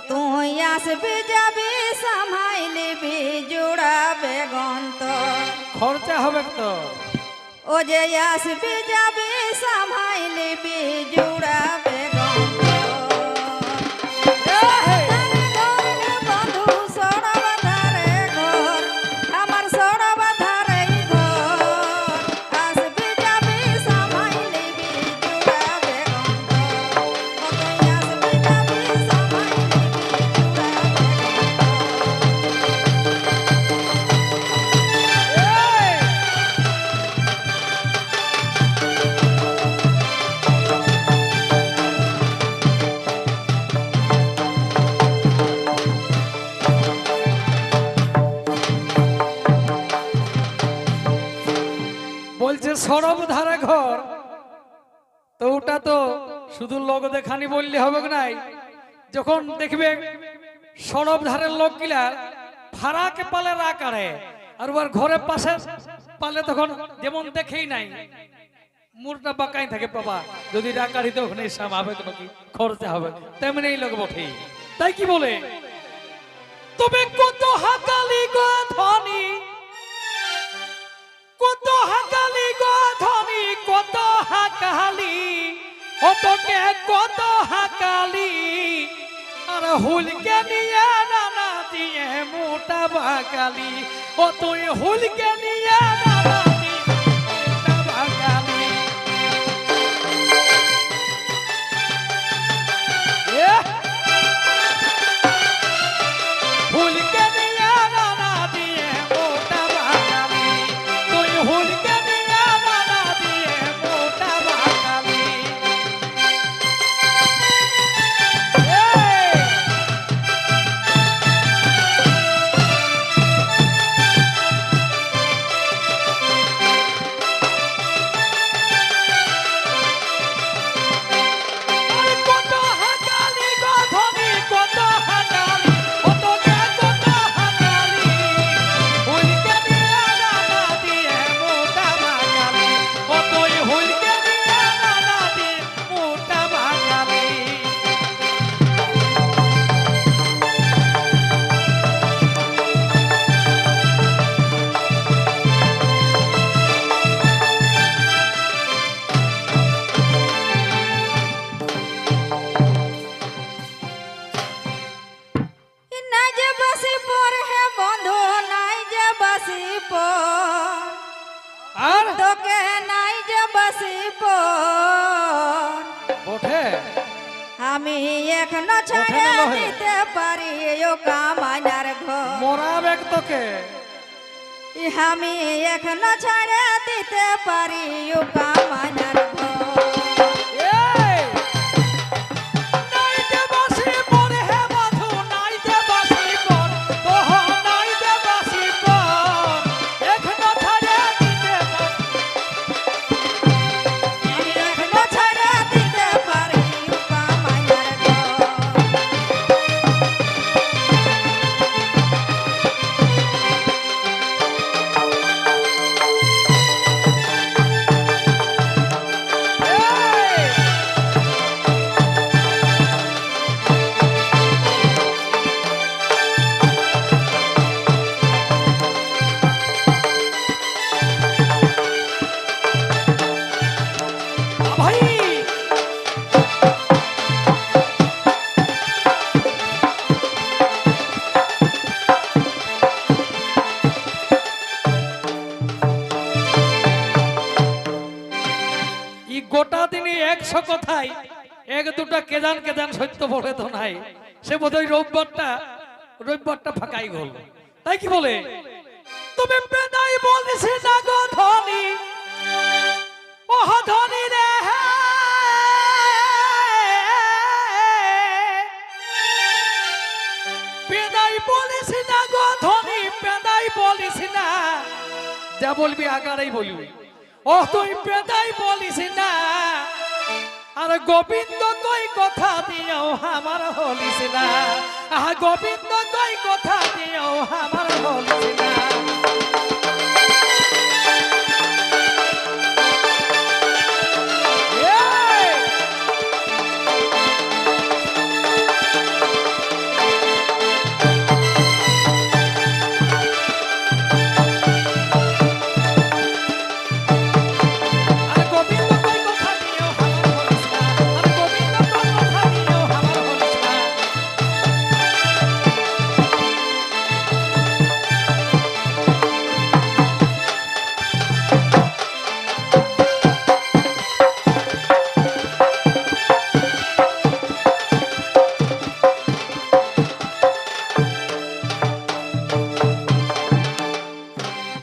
তুই আসবি যাবি সামাইলিবি জুড়াবে গন্ত খরচা হবে তো ও যে আসবি যাবি সামাইলিবি জুড়াবে গন্ত বন্ধু সড়ব ধারে ঘর আমার সড়ব ধারে ঘর আসবি যাবি সামাইলিবি জুড়াবে গন্ত ও তুই আসবি যাবি সামাইলিবি বলছে সরব ধারে ঘর তো ওটা তো শুধু লোক দেখানি বললে হবে নাই যখন দেখবে সরব ধারের লোক গিলা ফারাকে পালে রা কাড়ে আর ওর ঘরের পাশে পালে তখন যেমন দেখেই নাই মুরটা বাঁকাই থাকে বাবা যদি রা কাড়ি তো ওখানে স্বাভাবিক নাকি খরচা হবে তেমনি এই লোক বটে তাই কি বলে তবে কত হাকালি গো ধনী কত হাকালি গো ধনী কত হাকালি অতকে কত হাকালি আর হুলকে নিয়ে নানা দিয়ে মোটা বাকালি ও তুই হুলকে নিয়ে নানা দিয়ে মোটা বাকালি হুলকে নিয়ে নানা দিয়ে মোটা বাকালি তুই হুলকে নিয়ে নানা দিয়ে মোটা বাকালি কত হাকালি গো ধনী কত হাকালি অতকে কত হাকালি হুলকে নিয়ে নানা দিয়ে মোটা বাকালি ও তুই হুলকে নিয়ে নানা দিয়ে মোটা বাকালি নাই যে বাসি পর হে বন্ধু নাই যে বাসি পর আর তোকে নাই যে বাসি পর ওঠে আমি এখনো ছেড়ে ওঠে না লহে। দিতে পারি ও কামাইনার ঘর মোরা বেগ তোকে আমি এখনো ছেড়ে দিতে পারি ও কামাইনার ঘর এই নাই যে বাসি পর হে বন্ধু নাই যে বাসি পর তোহ নাই যে বাসি পর এখনো ছাড়ে দিতে আমি এখনো ছেড়ে দিতে পারি ও কামাইনার ঘর ভাই ই গোটা দিনে 100 কথাই এক দুটা কেদান কেদান সত্য বলে তো নাই সে বোধহয় রবিবারটা ফাঁকাই গেল তাই কি বলে তুমি বেদাই বলিস না গো ধনী ও ধনী রে বেদাই বলিস না গো ধনী বেদাই বলিস না যা বলবি আগারেই বলবি ও তুই বেদাই বলিস না আর গোবিন্দ কই কথা দিও আমার হলিস না গোবিন্দ